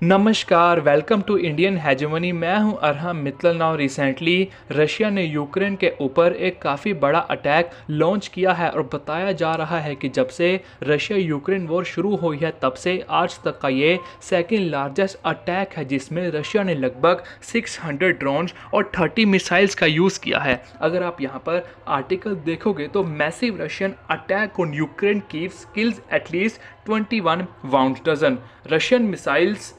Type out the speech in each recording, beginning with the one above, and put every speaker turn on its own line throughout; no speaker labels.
नमस्कार, welcome to Indian hegemony. मैं हूं Arham Mittal. Now recently Russia ने यूक्रेन के ऊपर एक काफ़ी बड़ा अटैक लॉन्च किया है और बताया जा रहा है कि जब से रशिया यूक्रेन वॉर शुरू हुई है तब से आज तक का ये सेकंड लार्जेस्ट अटैक है, जिसमें रशिया ने लगभग 600 ड्रोन्स और 30 मिसाइल्स का यूज़ किया है। अगर आप यहाँ पर आर्टिकल देखोगे तो massive Russian attack on Ukraine Kyiv's kills at least 21 wound dozen Russian missiles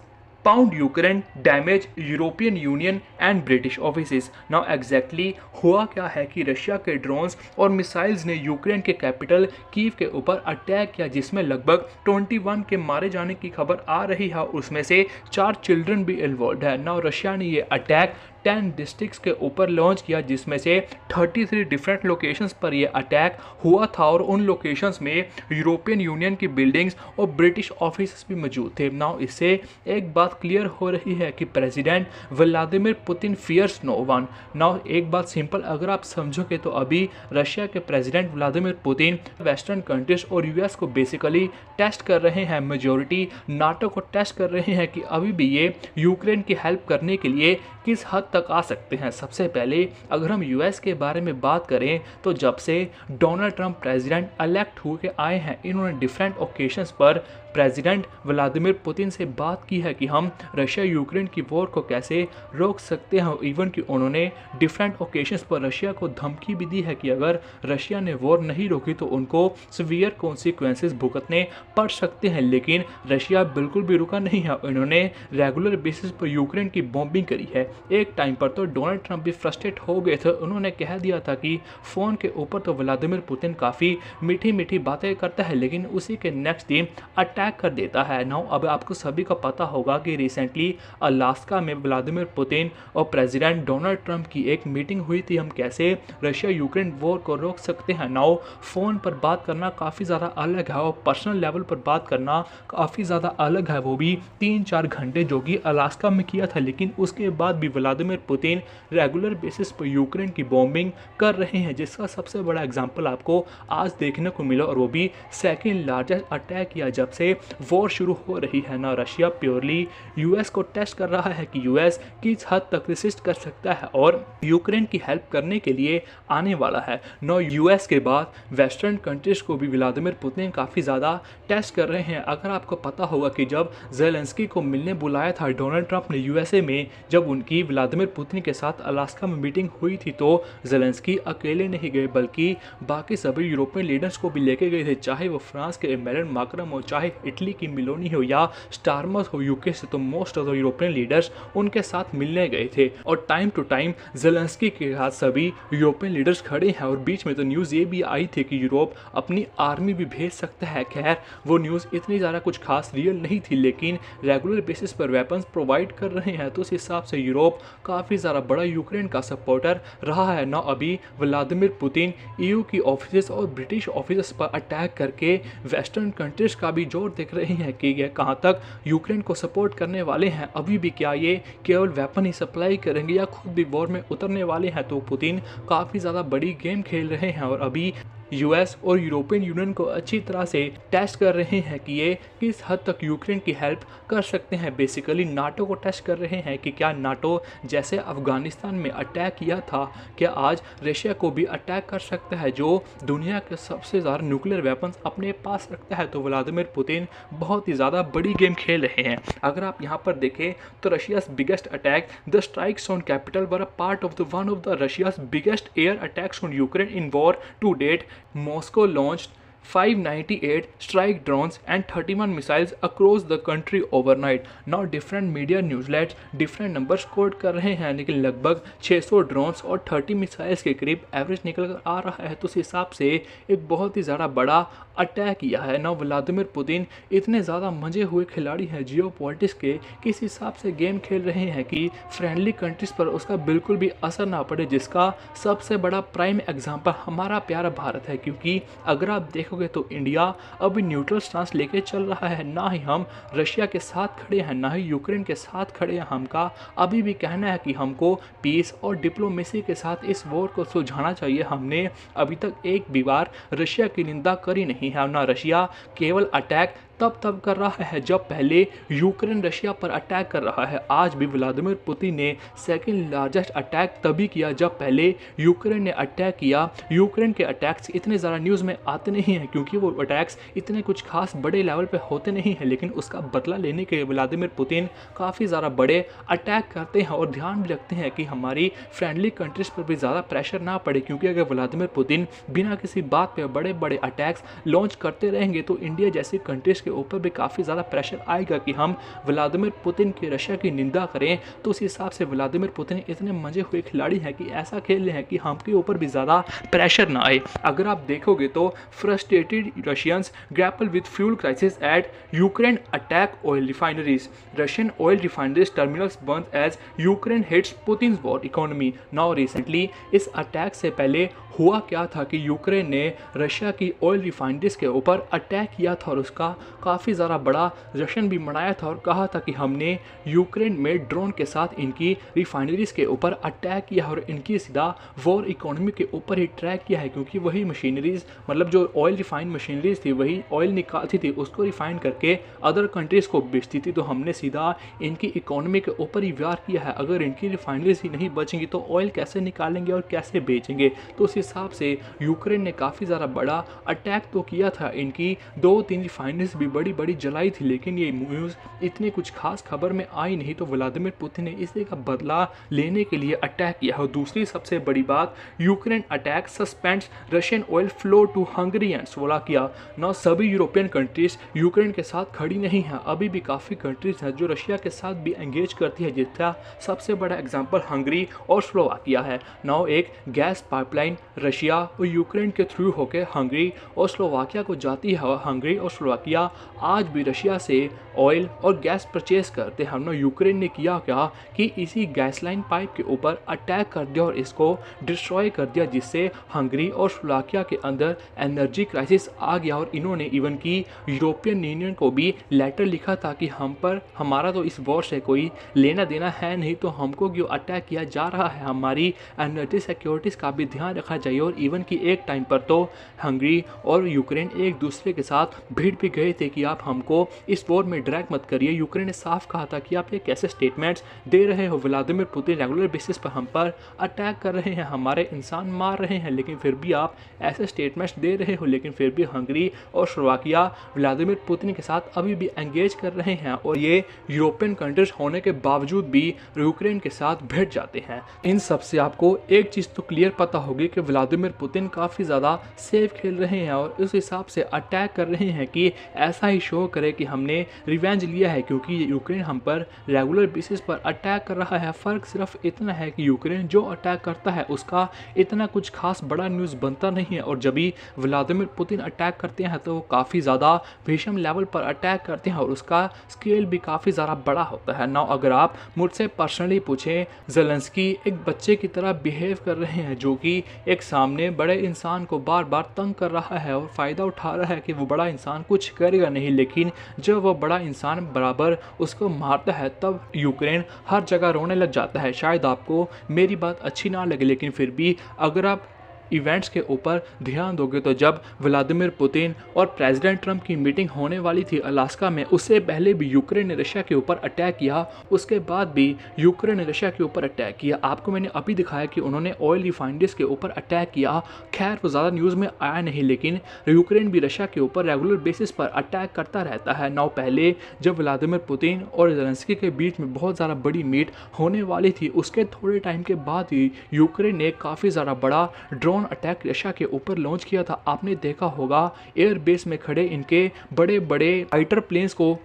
pound Ukraine damage European Union and British offices. Now exactly हुआ क्या है कि रशिया के ड्रोन्स और मिसाइल्स ने यूक्रेन के कैपिटल कीव के ऊपर अटैक किया, जिसमें लगभग 21 के मारे जाने की खबर आ रही है, उसमें से 4 चिल्ड्रन भी इन्वॉल्व है। नाउ रशिया ने ये अटैक 10 डिस्ट्रिक्ट्स के ऊपर लॉन्च किया, जिसमें से 33 डिफरेंट लोकेशंस पर यह अटैक हुआ था और उन लोकेशंस में यूरोपियन यूनियन की बिल्डिंग्स और ब्रिटिश ऑफिस भी मौजूद थे। नाउ इससे एक बात क्लियर हो रही है कि president Vladimir Putin fears no one. Now एक बात सिंपल अगर आप समझोगे तो अभी रशिया के president Vladimir Putin western countries और यूएस को बेसिकली टेस्ट कर रहे हैं, मेजोरिटी नाटो को टेस्ट कर रहे हैं कि अभी भी ये यूक्रेन की हेल्प करने के लिए किस हद तक आ सकते हैं। सबसे पहले अगर हम यूएस के बारे में बात करें तो जब से डोनाल्ड ट्रंप प्रेसिडेंट इलेक्ट होकर आए हैं, इन्होंने डिफरेंट ओकेशंस पर प्रेसिडेंट व्लादिमीर पुतिन से बात की है कि हम रशिया यूक्रेन की वॉर को कैसे रोक सकते हैं। इवन कि उन्होंने डिफरेंट ओकेशंस पर रशिया को धमकी भी दी है कि अगर रशिया ने वॉर नहीं रोकी तो उनको सीवियर कॉन्सिक्वेंसेस भुगतने पड़ सकते हैं। लेकिन रशिया बिल्कुल भी रुका नहीं है, इन्होंने रेगुलर बेसिस पर यूक्रेन की बॉम्बिंग करी है। एक टाइम पर तो डोनाल्ड ट्रंप भी फ्रस्ट्रेट हो गए थे, उन्होंने कह दिया था कि फ़ोन के ऊपर तो व्लादिमीर पुतिन काफ़ी मीठी मीठी बातें करता है, लेकिन उसी के नेक्स्ट दिन अटैक कर देता है। नाउ अब आपको सभी को पता होगा कि रिसेंटली अलास्का में व्लादिमीर पुतिन और प्रेसिडेंट डोनाल्ड ट्रंप की एक मीटिंग हुई थी, हम कैसे रशिया यूक्रेन वॉर को रोक सकते हैं। नाउ फ़ोन पर बात करना काफ़ी ज़्यादा अलग है और पर्सनल लेवल पर बात करना काफ़ी ज़्यादा अलग है, वो भी 3-4 घंटे जो कि अलास्का में किया था। लेकिन उसके बाद भी व्लादिमीर पुतिन रेगुलर बेसिस पर यूक्रेन की बॉम्बिंग कर रहे हैं, जिसका सबसे बड़ा एग्जांपल आपको आज देखने को मिला, और वो भी सेकंड लार्जेस्ट अटैक किया जब से वॉर शुरू हो रही है। ना रशिया प्योरली यूएस को टेस्ट कर रहा है कि यूएस किस हद तक रेसिस्ट कर सकता है और यूक्रेन की हेल्प करने के लिए आने वाला है। नो यूएस के बाद वेस्टर्न कंट्रीज को भी व्लादिमीर पुतिन काफ़ी ज़्यादा टेस्ट कर रहे हैं। अगर आपको पता होगा कि जब ज़ेलेंस्की को मिलने बुलाया था डोनाल्ड ट्रंप ने यूएसए में, जब उनकी व्लादिमीर पुतिन के साथ अलास्का में मीटिंग हुई थी, तो ज़ेलेंस्की अकेले नहीं गए बल्कि बाकी सभी यूरोपियन लीडर्स को भी लेके गए थे, चाहे वो फ्रांस के इमैनुएल मैक्रों हो, चाहे इटली की मेलोनी हो या स्टारमर हो यूके से, तो most of the European leaders उनके साथ मिलने गए थे। और टाइम टू टाइम ज़ेलेंस्की के साथ सभी यूरोपियन लीडर्स खड़े हैं। और बीच में तो न्यूज़ ये भी आई थी कि यूरोप अपनी आर्मी भी भेज सकता है। खैर वो न्यूज़ इतनी ज़्यादा कुछ खास रियल नहीं थी, लेकिन रेगुलर बेसिस पर वेपन्स प्रोवाइड कर रहे हैं, तो उस हिसाब से यूरोप काफ़ी ज़्यादा बड़ा यूक्रेन का सपोर्टर रहा है। ना अभी व्लादिमीर पुतिन ईयू की ऑफिस और ब्रिटिश ऑफिस पर अटैक करके वेस्टर्न कंट्रीज का भी जोर देख रहे हैं कि ये कहाँ तक यूक्रेन को सपोर्ट करने वाले हैं। अभी भी क्या ये केवल वेपन ही सप्लाई करेंगे या खुद भी वॉर में उतरने वाले हैं। तो पुतिन काफ़ी ज़्यादा बड़ी गेम खेल रहे हैं और अभी यूएस और यूरोपियन यूनियन को अच्छी तरह से टेस्ट कर रहे हैं कि ये किस हद तक यूक्रेन की हेल्प कर सकते हैं। बेसिकली नाटो को टेस्ट कर रहे हैं कि क्या नाटो जैसे अफगानिस्तान में अटैक किया था, क्या आज रशिया को भी अटैक कर सकता है, जो दुनिया के सबसे ज़्यादा न्यूक्लियर वेपन्स अपने पास रखता है। तो व्लादिमीर पुतिन बहुत ही ज़्यादा बड़ी गेम खेल रहे हैं। अगर आप यहाँ पर देखें तो Russia's biggest attack the strikes on capital were a part of the one of the Russia's biggest air attacks on Ukraine in war to date. Moscow launched 598 strike drones and 31 missiles across the country overnight. Now different media newsletters different numbers quote कर रहे हैं, लेकिन लगभग 600 drones और 30 missiles के करीब average निकल कर आ रहा है। तो उस हिसाब से एक बहुत ही ज़्यादा बड़ा अटैक किया है। ना व्लादिमीर पुतिन इतने ज़्यादा मजे हुए खिलाड़ी हैं जियो पॉलिटिक्स के, किस हिसाब से गेम खेल रहे हैं कि फ्रेंडली कंट्रीज़ पर उसका बिल्कुल भी असर ना पड़े, जिसका सबसे बड़ा प्राइम एग्जाम्पल हमारा प्यारा भारत है। क्योंकि अगर आप देखो तो इंडिया अभी न्यूट्रल स्टांस लेके चल रहा है, ना ही हम रशिया के साथ खड़े हैं ना ही यूक्रेन के साथ खड़े हैं। हमका अभी भी कहना है कि हमको पीस और डिप्लोमेसी के साथ इस वॉर को सुलझाना चाहिए। हमने अभी तक एक भी बार रशिया की निंदा करी नहीं है। ना रशिया केवल अटैक तब कर रहा है जब पहले यूक्रेन रशिया पर अटैक कर रहा है। आज भी व्लादिमीर पुतिन ने सेकंड लार्जेस्ट अटैक तभी किया जब पहले यूक्रेन ने अटैक किया। यूक्रेन के अटैक्स इतने ज़्यादा न्यूज़ में आते नहीं हैं क्योंकि वो अटैक्स इतने कुछ खास बड़े लेवल पे होते नहीं हैं, लेकिन उसका बदला लेने के लिए व्लादिमीर पुतिन काफ़ी ज़्यादा बड़े अटैक करते हैं और ध्यान भी रखते हैं कि हमारी फ्रेंडली कंट्रीज़ पर भी ज़्यादा प्रेशर ना पड़े, क्योंकि अगर व्लादिमीर पुतिन बिना किसी बात पे बड़े बड़े अटैक्स लॉन्च करते रहेंगे तो इंडिया जैसी कंट्रीज़ के ऊपर भी काफ़ी ज़्यादा प्रेशर आएगा कि हम व्लादिमीर पुतिन की रशिया की निंदा करें। तो उस हिसाब से व्लादिमीर पुतिन इतने मजे हुए खिलाड़ी हैं कि ऐसा खेल रहे हैं कि हमके ऊपर भी ज़्यादा प्रेशर ना आए। अगर आप देखोगे तो frustrated Russians grapple with fuel crisis at Ukraine attack oil refineries, Russian oil refineries terminals burn as Ukraine hits Putin's war economy. Now recently इस अटैक से पहले हुआ क्या था कि यूक्रेन ने रशिया की ऑयल रिफाइनरीज के ऊपर अटैक किया था और उसका काफ़ी ज़्यादा बड़ा जश्न भी मनाया था और कहा था कि हमने यूक्रेन में ड्रोन के साथ इनकी रिफाइनरीज के ऊपर अटैक किया और इनकी सीधा वॉर इकोनॉमी के ऊपर ही ट्रैक किया है, क्योंकि वही मशीनरीज मतलब जो ऑयल रिफाइंड मशीनरीज थी वही ऑयल निकालती थी, उसको रिफाइन करके अदर कंट्रीज़ को बेचती थी। तो हमने सीधा इनकी इकोनॉमी के ऊपर ही वार किया है। अगर इनकी रिफाइनरीज ही नहीं बचेंगी तो ऑयल कैसे निकालेंगे और कैसे बेचेंगे। तो उस हिसाब से यूक्रेन ने काफ़ी ज़्यादा बड़ा अटैक तो किया था, इनकी 2-3 रिफाइनरीज भी बड़ी बड़ी जलाई थी, लेकिन ये न्यूज़ इतनी कुछ खास खबर में आई नहीं। तो व्लादिमीर पुतिन ने इसी का बदला लेने के लिए अटैक किया। और दूसरी सबसे बड़ी बात, Ukraine attack suspends Russian oil flow to Hungary and Slovakia. ना सभी यूरोपियन कंट्रीज यूक्रेन के साथ खड़ी नहीं है, अभी भी काफ़ी कंट्रीज हैं जो रशिया के साथ भी एंगेज करती है, जिसका सबसे बड़ा एग्जाम्पल हंगरी और स्लोवाकिया है। नाउ एक गैस पाइपलाइन रशिया और यूक्रेन के थ्रू होकर हंगरी और स्लोवाकिया को जाती है। हंगरी और स्लोवाकिया आज भी रशिया से ऑयल और गैस परचेज करते हैं। ना यूक्रेन ने किया क्या कि इसी गैस लाइन पाइप के ऊपर अटैक कर दिया और इसको डिस्ट्रॉय कर दिया, जिससे हंगरी और स्लोवाकिया के अंदर एनर्जी क्राइसिस आ गया। और इन्होंने इवन की यूरोपियन यूनियन को भी लेटर लिखा था कि हम पर हमारा तो इस वॉर से कोई लेना देना है नहीं, तो हमको क्यों अटैक किया जा रहा है, हमारी एनर्जी सिक्योरिटीज़ का भी ध्यान रखा जाइए। और इवन की एक टाइम पर तो हंगरी और यूक्रेन एक दूसरे के साथ भिड़ भी गए थे कि आप हमको इस वॉर में ड्रैग मत करिए। यूक्रेन ने साफ कहा था कि आप ये कैसे स्टेटमेंट्स दे रहे हो, व्लादिमीर पुतिन रेगुलर बेसिस पर हम पर अटैक कर रहे हैं, हमारे इंसान मार रहे हैं, लेकिन फिर भी आप ऐसे स्टेटमेंट्स दे रहे हो। लेकिन फिर भी हंगरी और स्लोवाकिया व्लादिमीर पुतिन के साथ अभी भी एंगेज कर रहे हैं और ये यूरोपियन कंट्रीज होने के बावजूद भी यूक्रेन के साथ भिड़ जाते हैं। इन सब से आपको एक चीज़ तो क्लियर पता होगी कि व्लादिमीर पुतिन काफ़ी ज़्यादा सेफ खेल रहे हैं और उस हिसाब से अटैक कर रहे हैं कि ऐसा ही शो करे कि हमने रिवेंज लिया है, क्योंकि यूक्रेन हम पर रेगुलर बेसिस पर अटैक कर रहा है। फ़र्क सिर्फ इतना है कि यूक्रेन जो अटैक करता है उसका इतना कुछ खास बड़ा न्यूज़ बनता नहीं है, और जब भी व्लादिमीर पुतिन अटैक करते हैं तो वो काफ़ी ज़्यादा भीषण लेवल पर अटैक करते हैं और उसका स्केल भी काफ़ी ज़्यादा बड़ा होता है। नाउ अगर आप मुझसे पर्सनली पूछें, ज़ेलेंस्की एक बच्चे की तरह बिहेव कर रहे हैं जो कि एक सामने बड़े इंसान को बार बार तंग कर रहा है और फ़ायदा उठा रहा है कि वो बड़ा इंसान कुछ करेगा नहीं, लेकिन जब वो बड़ा इंसान बराबर उसको मारता है तब यूक्रेन हर जगह रोने लग जाता है। शायद आपको मेरी बात अच्छी ना लगे, लेकिन फिर भी अगर आप इवेंट्स के ऊपर ध्यान दोगे तो जब व्लादिमीर पुतिन और प्रेसिडेंट ट्रंप की मीटिंग होने वाली थी अलास्का में, उससे पहले भी यूक्रेन ने रशिया के ऊपर अटैक किया, उसके बाद भी यूक्रेन ने रशिया के ऊपर अटैक किया। आपको मैंने अभी दिखाया कि उन्होंने ऑयल रिफाइनरीज के ऊपर अटैक किया, खैर वो ज़्यादा न्यूज़ में आया नहीं, लेकिन यूक्रेन भी रशिया के ऊपर रेगुलर बेसिस पर अटैक करता रहता है। नाउ पहले जब व्लादिमीर पुतिन और ज़ेलेंस्की के बीच में बहुत ज़्यादा बड़ी मीट होने वाली थी, उसके थोड़े टाइम के बाद ही यूक्रेन ने काफ़ी ज़्यादा बड़ा ड्रोन अटैक रशिया के ऊपर लॉन्च किया था। आपने देखा होगा एयरबेस में खड़े इनके बड़े बड़े फाइटर प्लेन्स को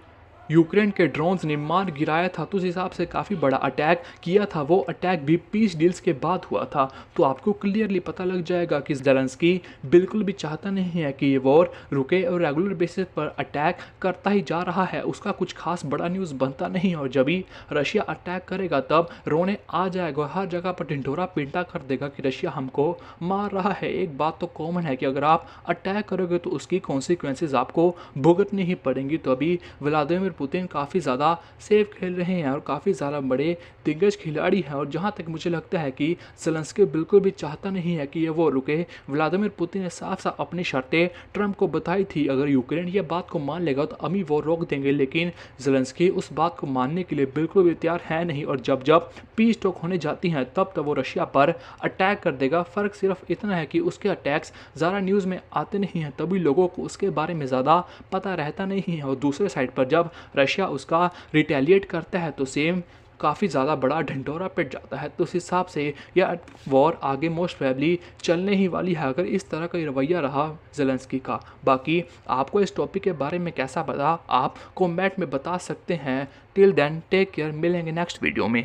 यूक्रेन के ड्रोन्स ने मार गिराया था, तो उस हिसाब से काफ़ी बड़ा अटैक किया था। वो अटैक भी पीस डील्स के बाद हुआ था। तो आपको क्लियरली पता लग जाएगा कि ज़ेलेंस्की बिल्कुल भी चाहता नहीं है कि ये वॉर रुके और रेगुलर बेसिस पर अटैक करता ही जा रहा है, उसका कुछ खास बड़ा न्यूज़ बनता नहीं। और जब भी रशिया अटैक करेगा तब रोने आ जाएगा, हर जगह पर ढिंढोरा पीटा कर देगा कि रशिया हमको मार रहा है। एक बात तो कॉमन है कि अगर आप अटैक करोगे तो उसकी कॉन्सिक्वेंसेज आपको भुगतनी ही पड़ेंगी। तो अभी व्लादिमीर पुतिन काफ़ी ज़्यादा सेफ खेल रहे हैं और काफ़ी ज़्यादा बड़े दिग्गज खिलाड़ी हैं। और जहाँ तक मुझे लगता है कि ज़ेलेंस्की बिल्कुल भी चाहता नहीं है कि ये वो रुके। व्लादिमीर पुतिन ने साफ साफ अपनी शर्तें ट्रंप को बताई थी, अगर यूक्रेन ये बात को मान लेगा तो अभी वो रोक देंगे, लेकिन ज़ेलेंस्की उस बात को मानने के लिए बिल्कुल भी तैयार है नहीं। और जब जब पीस टॉक होने जाती हैं तब वो रशिया पर अटैक कर देगा। फ़र्क सिर्फ इतना है कि उसके अटैक्स ज़्यादा न्यूज़ में आते नहीं हैं, तभी लोगों को उसके बारे में ज़्यादा पता रहता नहीं है। और दूसरे साइड पर जब रशिया उसका रिटेलिएट करता है तो सेम काफ़ी ज़्यादा बड़ा ढिंढोरा पिट जाता है। तो उस हिसाब से यह वॉर आगे मोस्ट प्रोबेबली चलने ही वाली है अगर इस तरह का रवैया रहा ज़ेलेंस्की का। बाकी आपको इस टॉपिक के बारे में कैसा पता आप कमेंट में बता सकते हैं। टिल देन टेक केयर, मिलेंगे नेक्स्ट वीडियो में।